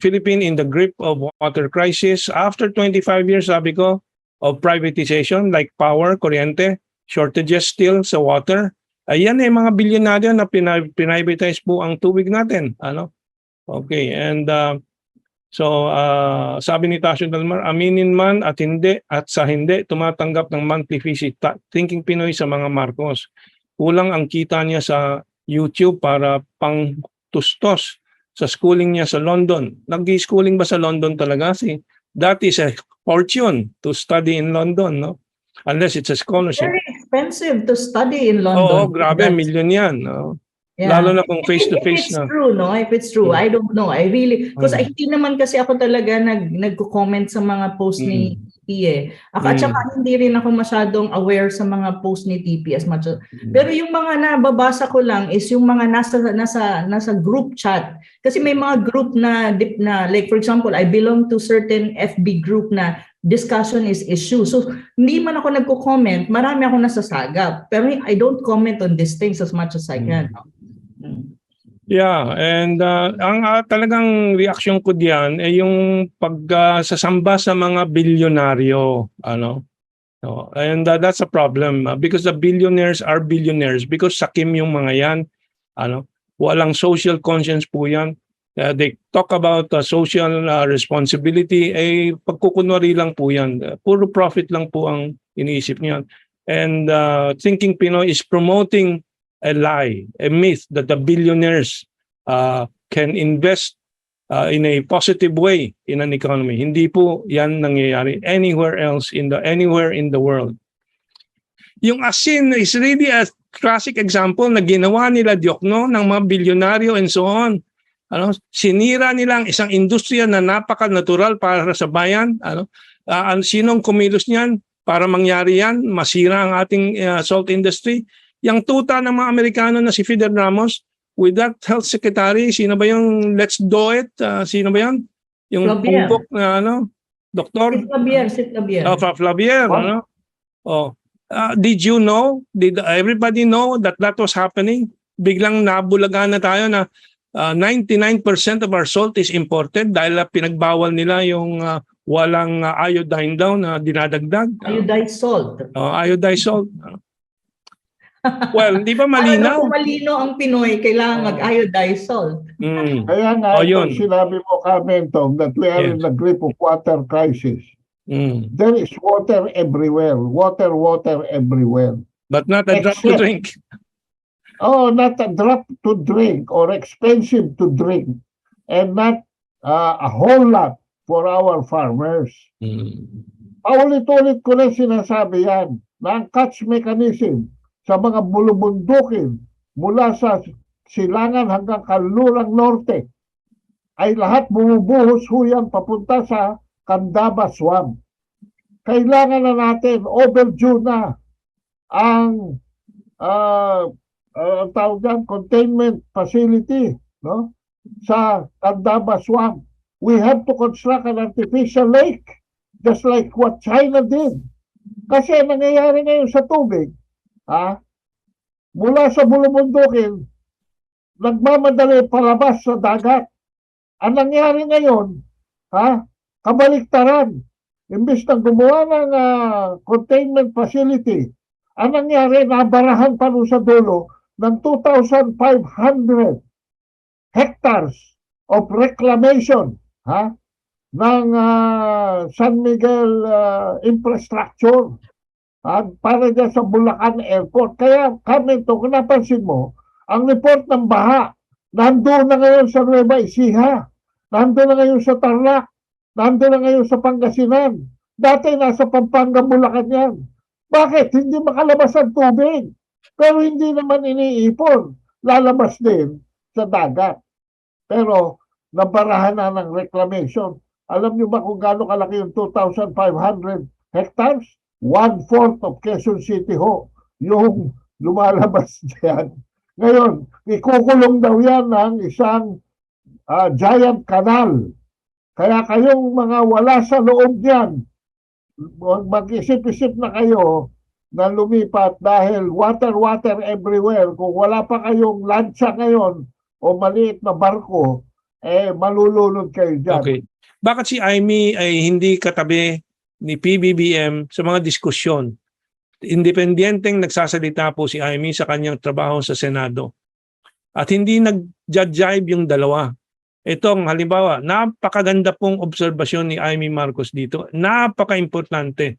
Philippines in the grip of water crisis after 25 years, sabi ko, of privatization like power, kuryente, shortages still sa water. Ayan mga bilyonaryo na pinivatize po ang tubig natin. Okay, and sabi ni Tasio Dalmar, aminin man at hindi at sa hindi tumatanggap ng monthly visit. Thinking Pinoy sa mga Marcos. Kulang ang kita niya sa YouTube para pang tustos sa schooling niya sa London. Nag-schooling ba sa London talaga? That is a fortune to study in London, no? Unless it's a scholarship. Very expensive to study in London. Oo, grabe, million yan. No? Yeah. Lalo na kung face-to-face na. If it's true, no? If it's true, I don't know. I really, because hindi naman kasi ako talaga nagko-comment sa mga post ni TP At saka hindi rin ako masyadong aware sa mga post ni TP as much as. Pero yung mga nababasa ko lang is yung mga nasa group chat. Kasi may mga group na like for example, I belong to certain FB group na discussion is issue. So hindi man ako nagko-comment, marami ako nasasagap. Pero I don't comment on these things as much as I can. Yeah, and ang talagang reaksyon ko diyan ay yung pagsasamba sa mga bilyonaryo, and that's a problem because the billionaires are billionaires because sakim yung mga yan, walang social conscience po yan. They talk about social responsibility, pagkukunwari lang po yan. Puro profit lang po ang iniisip niyan. And Thinking Pinoy is promoting a lie, a myth that the billionaires can invest in a positive way in an economy. Hindi po yan nangyayari anywhere else anywhere in the world. Yung asin is really a classic example na ginawa nila Diokno ng mga bilyonaryo and so on. Sinira nila ang isang industriya na napaka-natural para sa bayan. Sinong kumilos niyan para mangyari yan? Masira ang ating salt industry. Yung tuta ng mga Amerikano na si Fidel Ramos, with that health secretary, sino ba yung let's do it? Sino ba yan? Yung pumbok na doktor? Si Flavier. Flavier, did you know? Did everybody know that was happening? Biglang nabulagan na tayo na 99% of our salt is imported dahil pinagbawal nila yung walang iodine daw na dinadagdag. Iodized salt. Iodized salt. Well, di ba malinaw? Kung malino ang Pinoy, kailangan mag-iodized salt. Kaya nga, sinabi mo, Carmentong, that we are in the grip of water crisis. There is water everywhere. Water everywhere. But not a drop to drink. Not a drop to drink or expensive to drink. And not a whole lot for our farmers. Paulit-ulit ko na sinasabi yan na ang catch mechanism sa mga bulubundukin mula sa silangan hanggang Kanlurang Norte ay lahat bumubuhos huyan papunta sa Candaba Swamp. Kailangan na natin, overdue na ang tawag dyan, containment facility sa Candaba Swamp. We have to construct an artificial lake just like what China did. Kasi nangyayari ngayon sa tubig, mula sa bulubundukin, nagmamadali palabas sa dagat. Ang nangyari ngayon, kabaliktaran. Imbis na gumawa ng containment facility, ang nangyari, nabarahan pa rin sa dulo ng 2,500 hectares of reclamation ng San Miguel infrastructure. Para dyan sa Bulacan Airport. Kaya, Carmento, kung napansin mo, ang report ng baha, nandoon na ngayon sa Nueva Ecija, nandoon na ngayon sa Tarlac, nandoon na ngayon sa Pangasinan. Dati nasa Pampanga, Bulacan yan. Bakit? Hindi makalabas ang tubig. Pero hindi naman iniipon. Lalabas din sa dagat. Pero, nabarahan na ng reclamation. Alam niyo ba kung gaano kalaki yung 2,500 hectares? 1/4 of Quezon City ho, yung lumalabas diyan. Ngayon, ikukulong daw yan ng isang giant canal. Kaya kayong mga wala sa loob diyan, mag-isip-isip na kayo na lumipat dahil water everywhere. Kung wala pa kayong lansa ngayon o maliit na barko, malulunod kayo dyan. Okay. Bakit si Imee ay hindi katabi ni PBBM sa mga diskusyon? Independenteng nagsasalita po si Imee sa kanyang trabaho sa Senado. At hindi nag-jibe yung dalawa. Itong halimbawa, napakaganda pong obserbasyon ni Imee Marcos dito. Napaka-importante.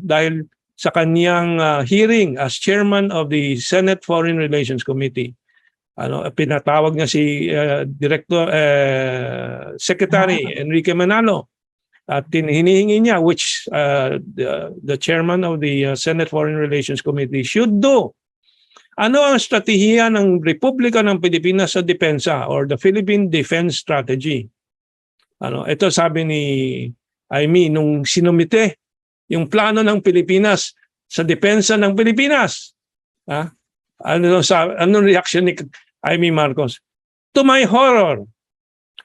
Dahil sa kanyang hearing as chairman of the Senate Foreign Relations Committee. Pinatawag niya si Secretary Enrique Manalo at hinihingi niya which the chairman of the Senate Foreign Relations Committee should do. Ano ang estratehiya ng Republika ng Pilipinas sa depensa or the Philippine Defense Strategy? Ito sabi ni Imee nung sinumite yung plano ng Pilipinas sa depensa ng Pilipinas. Anong reaction ni Imee Marcos? To my horror,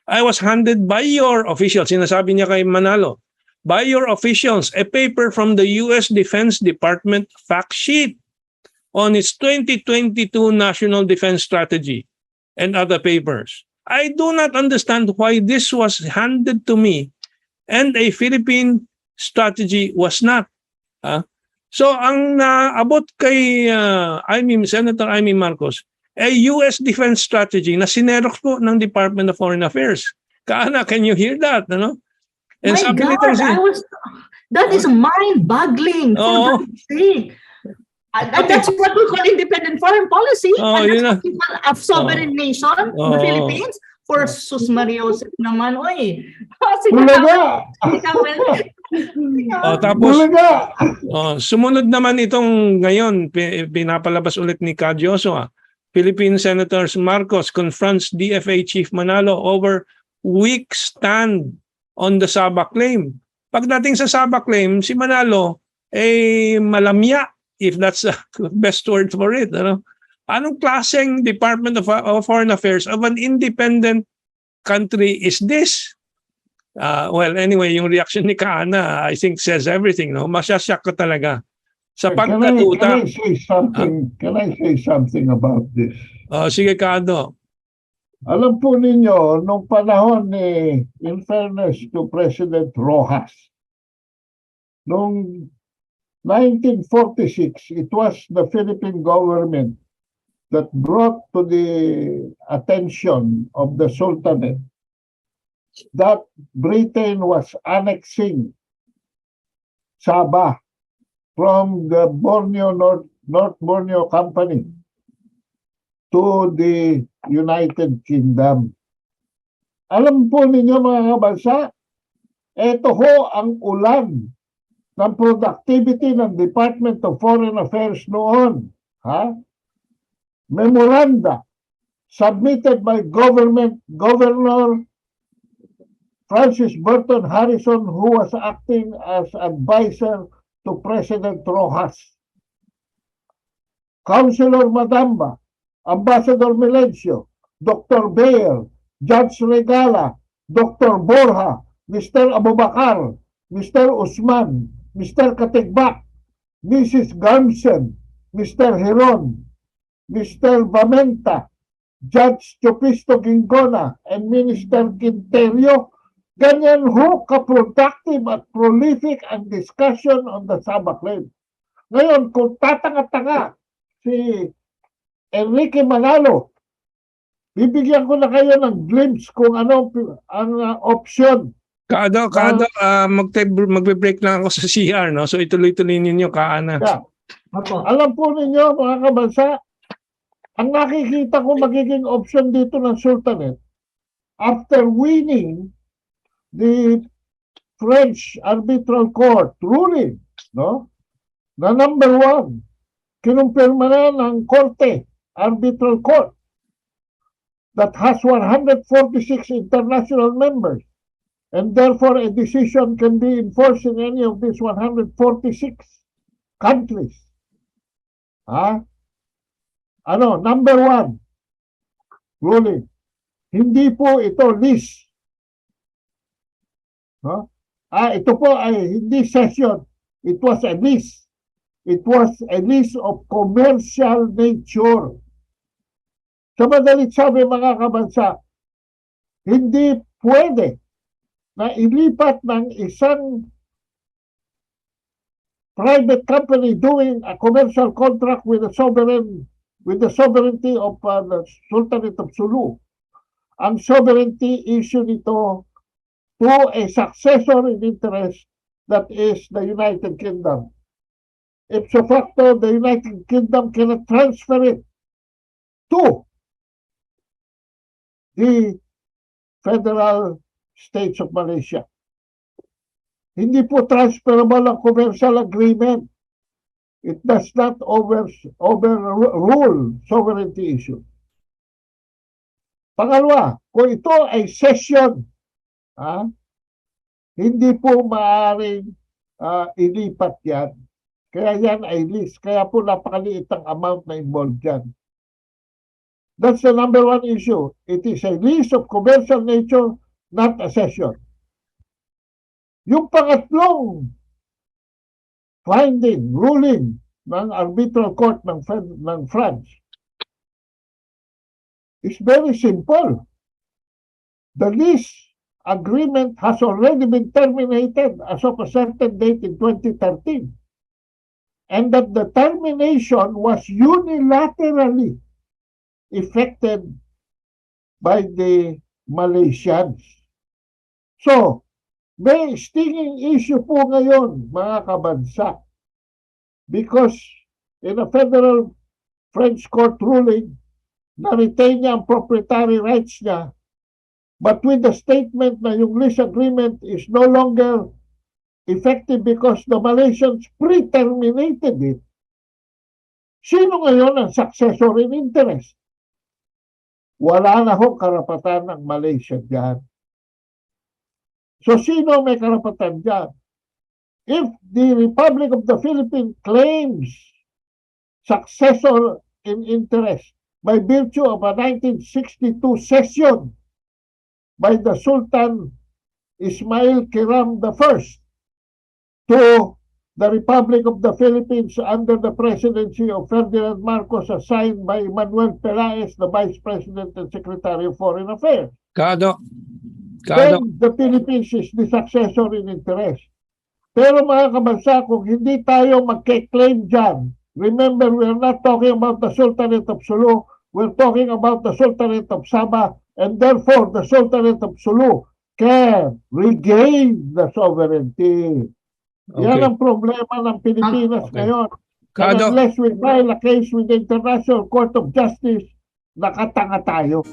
I was handed by your officials, sinasabi niya kay Manalo, by your officials, a paper from the U.S. Defense Department fact sheet on its 2022 National Defense Strategy and other papers. I do not understand why this was handed to me and a Philippine strategy was not. So ang naabot kay Senator Imee Marcos, a U.S. defense strategy na sinerox po ng Department of Foreign Affairs. Kaana, can you hear that? And my God, that is mind-boggling. For God's sake. That's what we call independent foreign policy. And that's what we call a sovereign nation, the Philippines. For sus Mariosep naman, oy. Tapos, sumunod naman itong ngayon, pinapalabas ulit ni Kadyoso. Philippine Senators Marcos confronts DFA Chief Manalo over weak stand on the Sabah claim. Pagdating sa Sabah claim, si Manalo malamya, if that's the best word for it. Anong klaseng Department of Foreign Affairs of an independent country is this? Well, anyway, yung reaction ni Kaana, I think says everything. Masyasyak ka talaga. Sa pagkatuta. Can I say something about this? Sige, Kaado. Alam po ninyo, nung panahon in fairness to President Rojas, noong 1946, it was the Philippine government that brought to the attention of the Sultanate that Britain was annexing Sabah from the North Borneo Company to the United Kingdom. Alam po ninyo mga kabansa, ito ho ang ulan ng productivity ng Department of Foreign Affairs noon. Memoranda submitted by Governor Francis Burton Harrison, who was acting as advisor to President Rojas. Councilor Madamba, Ambassador Melencio, Dr. Bayer, Judge Regala, Dr. Borja, Mr. Abubakar, Mr. Usman, Mr. Katigbak, Mrs. Gamsen, Mr. Hiron, Mr. Bamenta, Judge Chopisto Gingona, and Minister Quinterio. Ganyan ho ka-productive at prolific ang discussion on the Sabah claim. Ngayon, kung tatanga-tanga si Enrique Manalo, bibigyan ko na kayo ng glimpse kung ano ang option. Kaado, magbe-break lang ako sa CR, no? So ituloy-tuloy ninyo, Kaana. Yeah. Alam po ninyo, mga kabansa, ang nakikita ko magiging option dito ng Sultanate, after winning the French Arbitral Court ruling, no? Na number 1, kinumpirma na ng Korte, Arbitral Court, that has 146 international members, and therefore a decision can be enforced in any of these 146 countries. Number 1, ruling. Hindi po ito lease. Ito po ay hindi session. It was a lease. It was a lease of commercial nature. Sa madalit sabi mga kabansa, hindi pwede na ilipat ng isang private company doing a commercial contract with the sovereignty of the Sultanate of Sulu. Ang sovereignty issue nito to a successor in interest, that is the United Kingdom. Ipso facto, the United Kingdom cannot transfer it to the Federal States of Malaysia. Hindi po transferable ang commercial agreement. It does not overrule sovereignty issue. Pangalawa, kung ito ay cession, hindi po maaaring ilipat yan. Kaya yan ay lease. Kaya po napakaliit ang amount na involved yan. That's the number one issue. It is a lease of commercial nature, not a cession. Yung pangatlong ruling ng arbitral court ng France is very simple. The lease agreement has already been terminated as of a certain date in 2013, and that the termination was unilaterally effected by the Malaysians. So, may stinging issue po ngayon, mga kabansa, because in a federal French court ruling, na-retain niya ang proprietary rights niya, but with the statement na yung lease agreement is no longer effective because the Malaysians pre-terminated it. Sino ngayon ang successor in interest? Wala na ho karapatan ng Malaysia dyan. So, sino may karapatan dyan? If the Republic of the Philippines claims successor in interest by virtue of a 1962 cession by the Sultan Ismail Kiram I to the Republic of the Philippines under the presidency of Ferdinand Marcos, assigned by Manuel Pelaez, the Vice President and Secretary of Foreign Affairs. Then the Philippines is the successor in interest. Pero mga kabansa, kung hindi tayo magke-claim dyan, remember, we are not talking about the Sultanate of Sulu, we're talking about the Sultanate of Sabah, and therefore the Sultanate of Sulu can regain the sovereignty. Okay. Yan ang problema ng Pilipinas ngayon. And unless we file a case with the International Court of Justice, nakatanga tayo.